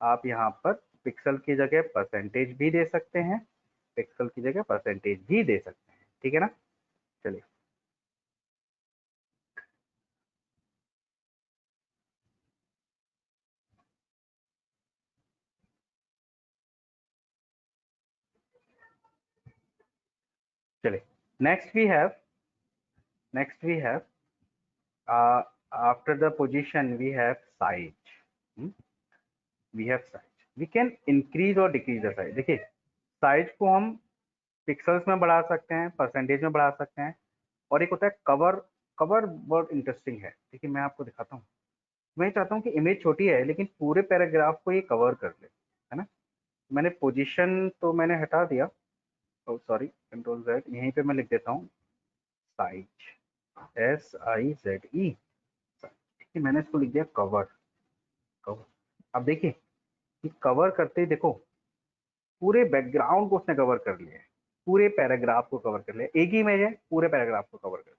आप यहाँ पर पिक्सल की जगह परसेंटेज भी दे सकते हैं, पिक्सल की जगह परसेंटेज भी दे सकते हैं। ठीक है ना। चलिए चलिए next we have after the position we have size. we have size, we can increase or decrease the size। देखिए साइज को हम पिक्सल्स में बढ़ा सकते हैं, परसेंटेज में बढ़ा सकते हैं, और एक होता है कवर। कवर बहुत इंटरेस्टिंग है। देखिए मैं आपको दिखाता हूँ। मैं चाहता हूँ कि इमेज छोटी है लेकिन पूरे पैराग्राफ को ये कवर कर ले, है ना। मैंने पोजीशन तो मैंने हटा दिया, सॉरी कंट्रोल जेड, यहीं पे मैं लिख देता हूँ साइज, SIZE। ठीक है, मैंने इसको लिख दिया कवर। अब देखिए कि कवर करते ही देखो पूरे बैकग्राउंड को उसने कवर कर लिया है, पूरे पैराग्राफ को कवर कर लिया। एक ही इमेज है, पूरे पैराग्राफ को कवर कर लिया।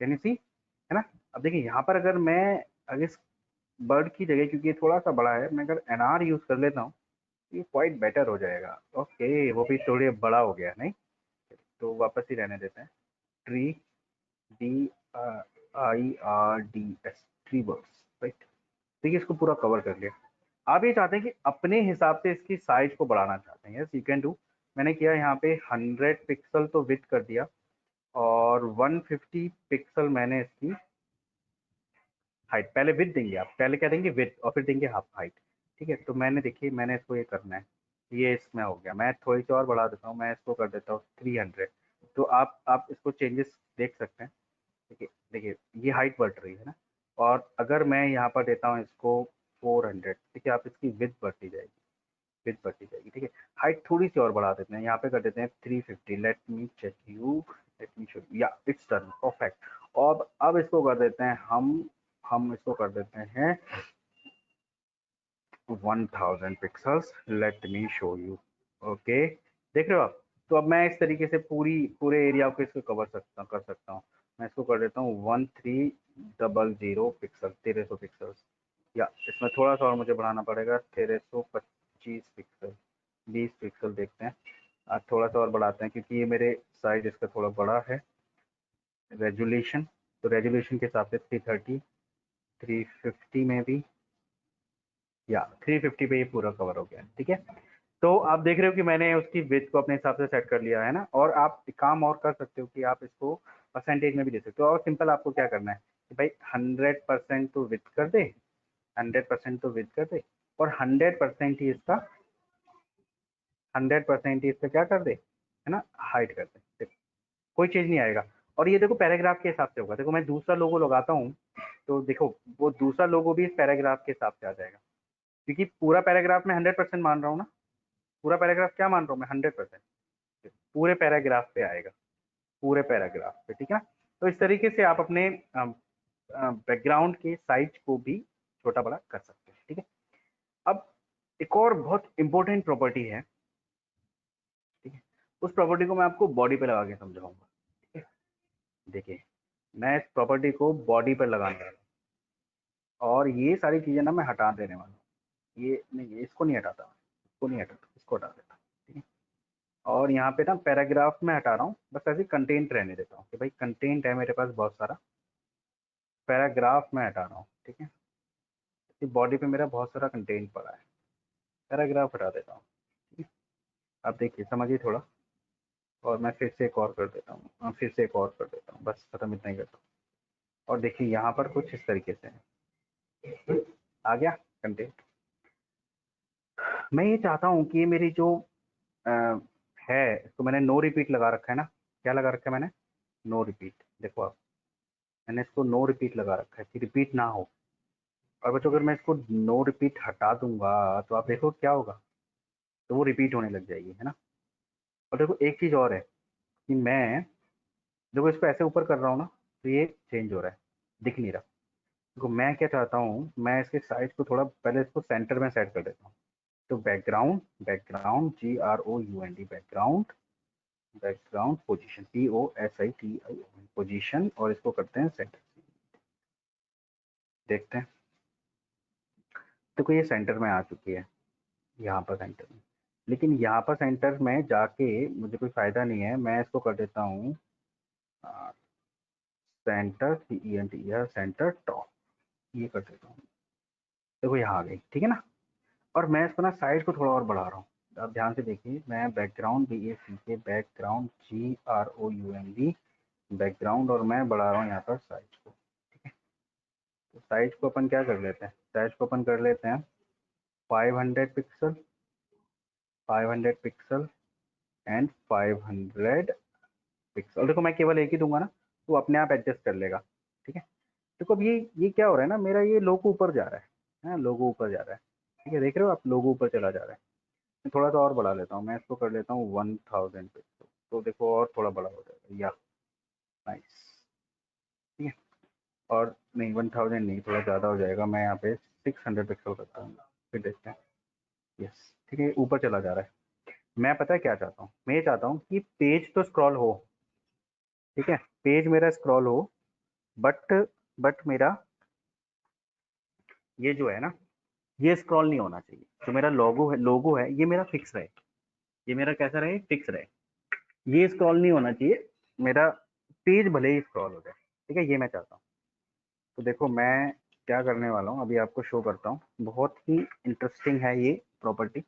कैन यू सी, है ना। अब देखिए यहाँ पर अगर इस बर्ड की जगह, क्योंकि ये थोड़ा सा बड़ा है, मैं अगर NR यूज कर लेता हूँ ये क्वाइट बेटर हो जाएगा। ओके, वो भी थोड़ी बड़ा हो गया नहीं, तो वापस ही रहने देते हैं। Tree, DIRDS, tree birds, right. देखिए इसको पूरा कवर कर लिया। आप ये चाहते हैं कि अपने हिसाब से इसकी साइज को बढ़ाना चाहते हैं, यस यू कैन डू। मैंने किया यहाँ पे 100 पिक्सल तो विड्थ कर दिया और 150 पिक्सल मैंने इसकी हाइट। पहले विड्थ देंगे आप, पहले क्या देंगे विड्थ और फिर देंगे हाफ हाइट। ठीक है, तो मैंने देखिए मैंने इसको ये करना है, ये इसमें हो गया। मैं थोड़ी सी और बढ़ा देता हूँ, मैं इसको कर देता हूँ 300। तो आप इसको चेंजेस देख सकते हैं। देखिए देखिए ये हाइट बढ़ रही है ना, और अगर मैं यहाँ पर देता हूँ इसको 400, देखिए आप इसकी विड्थ बढ़ती जाएगी, विड्थ बढ़ती जाएगी। ठीक है, हाइट थोड़ी सी और बढ़ा देते हैं, यहाँ पे कर देते हैं 350। Let me check you, let me show you, या इट्स डन, परफेक्ट। और अब इसको कर देते हैं हम इसको कर देते हैं 1000 pixels. Late me show you. Okay, देख रहे हो आप। तो अब मैं इस तरीके से पूरे एरिया को इसको कर सकता हूँ। मैं इसको कर देता हूँ 1300 पिक्सल, 1300 पिक्सल्स। या इसमें थोड़ा सा और मुझे बढ़ाना पड़ेगा, 1325 पिक्सल, 20 पिक्सल देखते हैं। थोड़ा सा और बढ़ाते हैं क्योंकि ये मेरे साइज इसका थोड़ा बड़ा है। रेजुलेशन, तो रेजुलेशन के हिसाब से 330, 350 में भी, या 350 पे ये पूरा कवर हो गया। ठीक है, तो आप देख रहे हो कि मैंने उसकी विड्थ को अपने हिसाब से सेट कर लिया है ना। और आप एक काम और कर सकते हो कि आप इसको परसेंटेज में भी दे सकते हो। और सिंपल आपको क्या करना है कि भाई 100% तो विड्थ कर दे, 100% तो विड्थ कर दे, और 100% ही इसका 100% ही इसका क्या कर दे, है ना, हाइड कर दे। देखो कोई चेंज नहीं आएगा। और ये देखो पैराग्राफ के हिसाब से होगा। देखो मैं दूसरा लोगो लगाता हूँ तो देखो वो दूसरा लोगो भी इस पैराग्राफ के हिसाब से आ जाएगा, क्योंकि पूरा पैराग्राफ में 100% मान रहा हूँ ना। पूरा पैराग्राफ क्या मान रहा हूँ मैं, 100%। पूरे पैराग्राफ पे आएगा, पूरे पैराग्राफ पे। ठीक है, तो इस तरीके से आप अपने बैकग्राउंड के साइज को भी छोटा बड़ा कर सकते हैं। ठीक है, अब एक और बहुत इंपॉर्टेंट प्रॉपर्टी है। ठीक है, उस प्रॉपर्टी को मैं आपको बॉडी पे लगा के समझाऊंगा। ठीक है, देखिए मैं इस प्रॉपर्टी को बॉडी पर लगाने वाला हूँ और ये सारी चीजें ना मैं हटा देने वाला हूँ। ये नहीं, इसको नहीं हटाता, इसको नहीं हटाता, इसको हटा देता। ठीक है, और यहाँ पे ना पैराग्राफ में हटा रहा हूँ, बस ऐसे कंटेंट रहने देता हूँ कि भाई कंटेंट है मेरे पास बहुत सारा। पैराग्राफ में हटा रहा हूँ। ठीक है, बॉडी पे मेरा बहुत सारा कंटेंट पड़ा है, पैराग्राफ हटा देता हूँ। ठीक है, अब देखिए समझिए थोड़ा, और मैं फिर से एक और कर देता हूँ, फिर से एक और कर देता हूँ, बस खत्म इतना ही करता हूँ। और देखिए यहाँ पर कुछ इस तरीके से है। आ गया कंटेंट। मैं ये चाहता हूँ कि मेरी जो अ, है इसको मैंने नो रिपीट लगा रखा है ना। क्या लगा रखा है मैंने? No repeat. देखो आप, मैंने इसको नो रिपीट लगा रखा है कि रिपीट ना हो। और बच्चों अगर मैं इसको नो रिपीट हटा दूंगा तो आप देखो क्या होगा, तो वो रिपीट होने लग जाएगी, है ना। और देखो एक चीज़ और है कि मैं देखो इसको ऐसे ऊपर कर रहा हूँ ना, तो ये चेंज हो रहा है, दिख नहीं रहा। देखो मैं क्या चाहता हूँ, मैं इसके साइज को थोड़ा पहले इसको सेंटर में सेट कर देता हूँ। तो background, background GROUND, background, background position POSITION position, और इसको करते हैं सेंटर। देखते हैं, देखो ये सेंटर में आ चुकी है, यहाँ पर सेंटर में। लेकिन यहाँ पर सेंटर में जाके मुझे कोई फायदा नहीं है, मैं इसको कर देता हूँ सेंटर CENT, या सेंटर टॉप, ये कर देता हूँ। देखो यहाँ आ गई, ठीक है ना। और मैं इसको ना साइज को थोड़ा और बढ़ा रहा हूँ। आप ध्यान से देखिए, मैं background BACK, background GROUND, background, और मैं बढ़ा रहा हूँ यहाँ पर साइज को। ठीक है, तो साइज को अपन क्या कर लेते हैं, साइज को अपन कर लेते हैं 500 पिक्सल, 500 पिक्सल एंड 500 पिक्सल। देखो मैं केवल एक ही दूंगा ना, तो अपने आप एडजस्ट कर लेगा। ठीक है, देखो अब ये क्या हो रहा है ना, मेरा ये लोगो ऊपर जा रहा है, लोगो ऊपर जा रहा है। ठीक है, देख रहे हो आप, लोगो ऊपर चला जा रहा है। मैं थोड़ा सा और बढ़ा लेता हूँ, मैं इसको कर लेता हूँ 1000 पिक्सल, तो देखो और थोड़ा बड़ा हो जाएगा, या नाइस। ठीक है, और नहीं 1000 नहीं, थोड़ा ज़्यादा हो जाएगा, मैं यहाँ पे 600 पिक्सल करता हूँ, फिर देखते हैं। यस, ठीक है, ऊपर चला जा रहा है। मैं पता है क्या चाहता हूँ, मैं ये चाहता हूँ कि पेज तो स्क्रॉल हो। ठीक है, पेज मेरा स्क्रॉल हो, बट मेरा ये जो है ना, ये स्क्रॉल नहीं होना चाहिए। जो मेरा लोगो है ये मेरा फिक्स रहे, ये मेरा कैसा रहे, फिक्स रहे। ये स्क्रॉल नहीं होना चाहिए, मेरा पेज भले ही स्क्रॉल हो जाए। ठीक है, ये मैं चाहता हूँ। तो देखो मैं क्या करने वाला हूँ, अभी आपको शो करता हूँ। बहुत ही इंटरेस्टिंग है ये प्रॉपर्टी।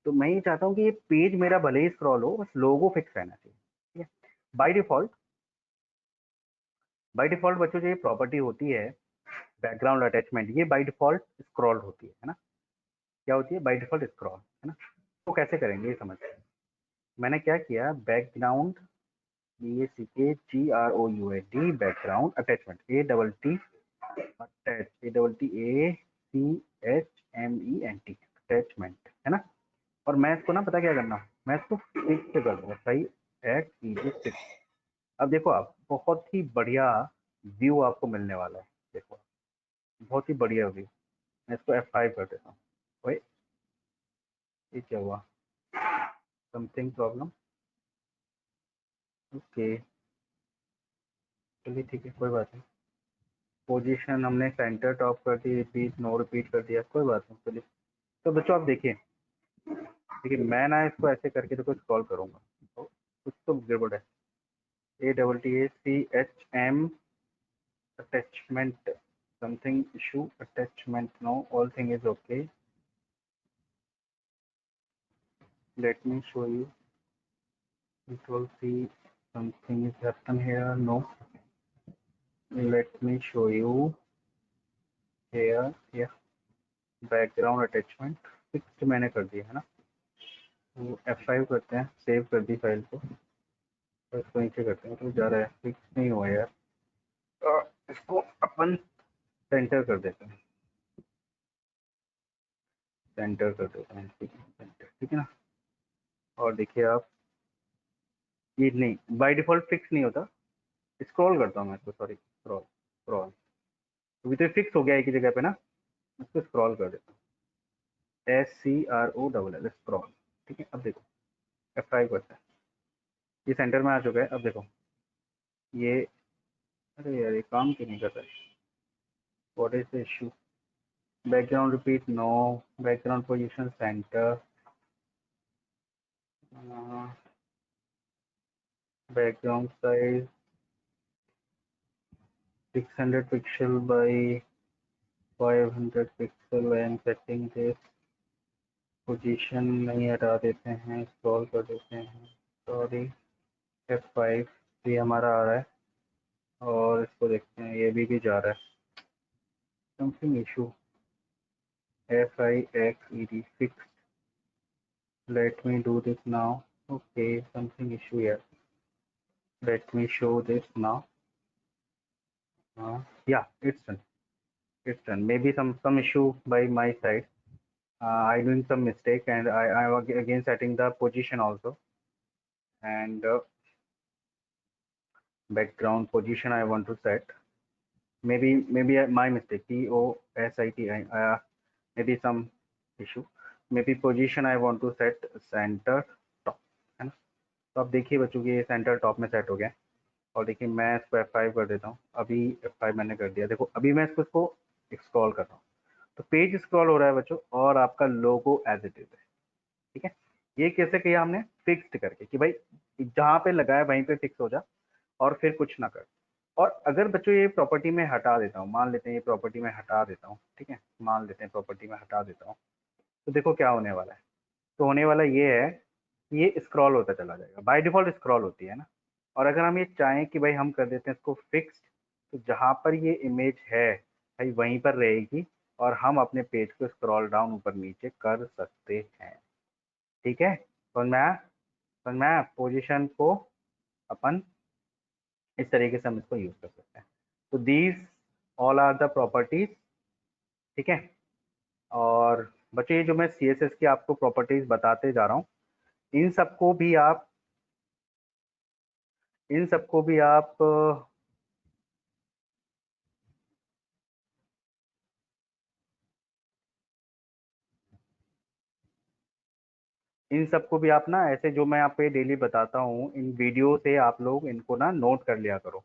तो मैं ये चाहता हूँ कि ये पेज मेरा भले ही स्क्रॉल हो, बस लोगो फिक्स रहना चाहिए। ठीक है, बाय डिफॉल्ट, बाय डिफॉल्ट बच्चों जो ये प्रॉपर्टी होती है बैकग्राउंड अटैचमेंट, ये बाय डिफॉल्ट स्क्रॉल होती है ना। क्या होती है? बाय डिफॉल्ट स्क्रॉल, है ना। तो कैसे करेंगे ये समझते हैं। मैंने क्या किया, background BACKGROUND, background attachment ATT attach ATTACHMENT, attachment, है ना। और मैं इसको ना पता क्या करना, मैं इसको फिक्स से कर दूंगा, सही फिक्स। अब देखो आप, बहुत ही बढ़िया व्यू आपको मिलने वाला है। देखो बहुत ही बढ़िया व्यू। मैं इसको F5 कर देता हूँ। ओए, ये क्या हुआ, समथिंग प्रॉब्लम। ओके, चलिए ठीक है, कोई बात नहीं। पोजीशन हमने सेंटर टॉप कर दी, रिपीट नो रिपीट कर दिया, कोई बात नहीं, चलिए। तो बच्चों आप देखिए, देखिए मैं ना इसको ऐसे करके तो कुछ कॉल करूँगा, तो कुछ तो गड़बड़ है। ATTACHM attachment, something issue, attachment, no, all thing is okay. Let me show you. Control C, something is happen here, no. Let me show you here, yeah, background attachment fixed मैंने कर दिया है ना। तो F5 करते हैं, save कर दी file को, तो इसको नीचे करते हैं, तो जा रहा है, फिक्स नहीं हुआ यार। तो इसको अपन सेंटर कर देते हैं, सेंटर कर देते हैं, ठीक है, सेंटर, ठीक है ना। और देखिए आप, ये नहीं बाय डिफॉल्ट फिक्स नहीं होता, स्क्रॉल करता हूँ मैं इसको, सॉरी, स्क्रॉल, स्क्रॉल, क्योंकि तो फिक्स हो गया एक ही जगह पे ना, इसको स्क्रॉल कर देता हूँ, SCROLL, स्क्रॉल। ठीक है, अब देखो F5 करता है, ये सेंटर में आ चुका है। अब देखो ये, अरे यार ये काम क्यों नहीं कर रहा है, what is the issue. Background repeat no, background position centre, background size 600 pixel by 500 pixel, and setting this, position नहीं हटा देते हैं, स्क्रॉल कर देते हैं, सॉरी, F5, ये हमारा आ रहा है। और इसको देखते हैं, ये भी जा रहा है। something issue. FIXED fixed. Let me do this now. Okay, something issue here. Let me show this now. Yeah, it's done. It's done. Maybe some issue by my side. I doing some mistake, and I again setting the position also, and background position I want to set. Maybe my mistake. POSITI. Maybe some issue. maybe position I want to set center top, है ना? तो अब देखिए बच्चों की ये centre top में set हो गया। और देखिए मैं इसको F5 कर देता हूँ। अभी F5 मैंने कर दिया। देखो अभी मैं इसको स्क्रॉल कर रहा हूँ, तो पेज स्क्रॉल हो रहा है बच्चों, और आपका लोगो एज इट इज है। ठीक है, ये कैसे किया हमने? फिक्स्ड करके कि भाई जहाँ पे लगा है वहीं पे फिक्स हो जा, और फिर कुछ ना कर। और अगर बच्चों ये प्रॉपर्टी में हटा देता हूँ, मान लेते हैं ये प्रॉपर्टी में हटा देता हूँ, ठीक है, मान लेते हैं प्रॉपर्टी में हटा देता हूँ, तो देखो क्या होने वाला है। तो होने वाला ये है, ये स्क्रॉल होता चला जाएगा, बाय डिफॉल्ट स्क्रॉल होती है ना। और अगर हम ये चाहें कि भाई हम कर देते हैं इसको फिक्स्ड, तो जहाँ पर ये इमेज है भाई वहीं पर रहेगी, और हम अपने पेज को स्क्रॉल डाउन ऊपर नीचे कर सकते हैं। ठीक है, समझ में पोजीशन को अपन इस तरीके से हम इसको यूज कर सकते हैं। तो these all are the properties. ठीक है, और बच्चों ये जो मैं CSS की आपको प्रॉपर्टीज बताते जा रहा हूँ, इन सबको भी आप इन सबको भी आप इन सबको भी आप ना, ऐसे जो मैं आपको ये डेली बताता हूँ, इन वीडियो से आप लोग इनको ना नोट कर लिया करो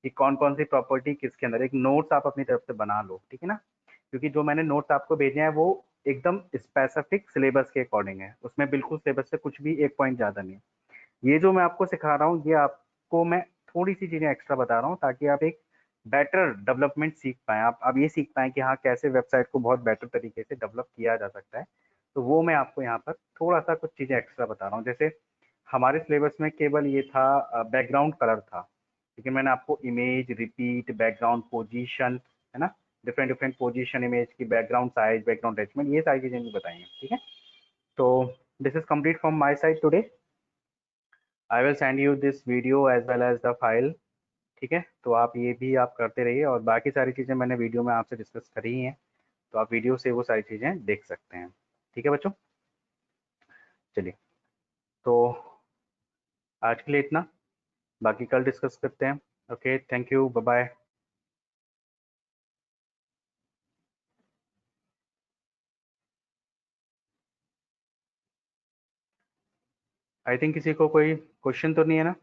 कि कौन कौन सी प्रॉपर्टी किसके अंदर। एक नोट्स आप अपनी तरफ से बना लो, ठीक है ना, क्योंकि जो मैंने नोट्स आपको भेजे हैं वो एकदम स्पेसिफिक सिलेबस के अकॉर्डिंग है, उसमें बिल्कुल सिलेबस से कुछ भी एक पॉइंट ज़्यादा नहीं है। ये जो मैं आपको सिखा रहा हूँ, ये आपको मैं थोड़ी सी चीज़ें एक्स्ट्रा बता रहा हूँ, ताकि आप एक बेटर डेवलपमेंट सीख पाएँ। आप ये सीख पाएँ कि हाँ, कैसे वेबसाइट को बहुत बेटर तरीके से डेवलप किया जा सकता है। तो वो मैं आपको यहाँ पर थोड़ा सा कुछ चीज़ें एक्स्ट्रा बता रहा हूँ। जैसे हमारे सिलेबस में केवल ये था बैकग्राउंड कलर था, लेकिन मैंने आपको इमेज, रिपीट, बैकग्राउंड पोजीशन, है ना, डिफरेंट डिफरेंट पोजीशन इमेज की, बैकग्राउंड साइज, बैकग्राउंड अटैचमेंट, ये सारी चीज़ें भी बताई हैं। ठीक है, तो this is complete from my side today. I will send you this video as well as the file. ठीक है, तो आप ये भी आप करते रहिए, और बाकी सारी चीज़ें मैंने वीडियो में आपसे डिस्कस करी ही हैं, तो आप वीडियो से वो सारी चीज़ें देख सकते हैं। ठीक है बच्चों, चलिए, तो आज के लिए इतना, बाकी कल डिस्कस करते हैं। Okay, thank you, bye bye. I think किसी को कोई क्वेश्चन तो नहीं है ना?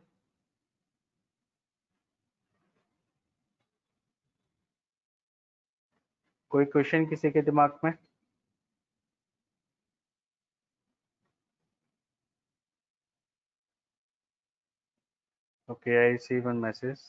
कोई क्वेश्चन किसी के दिमाग में? Okay, I receive one message.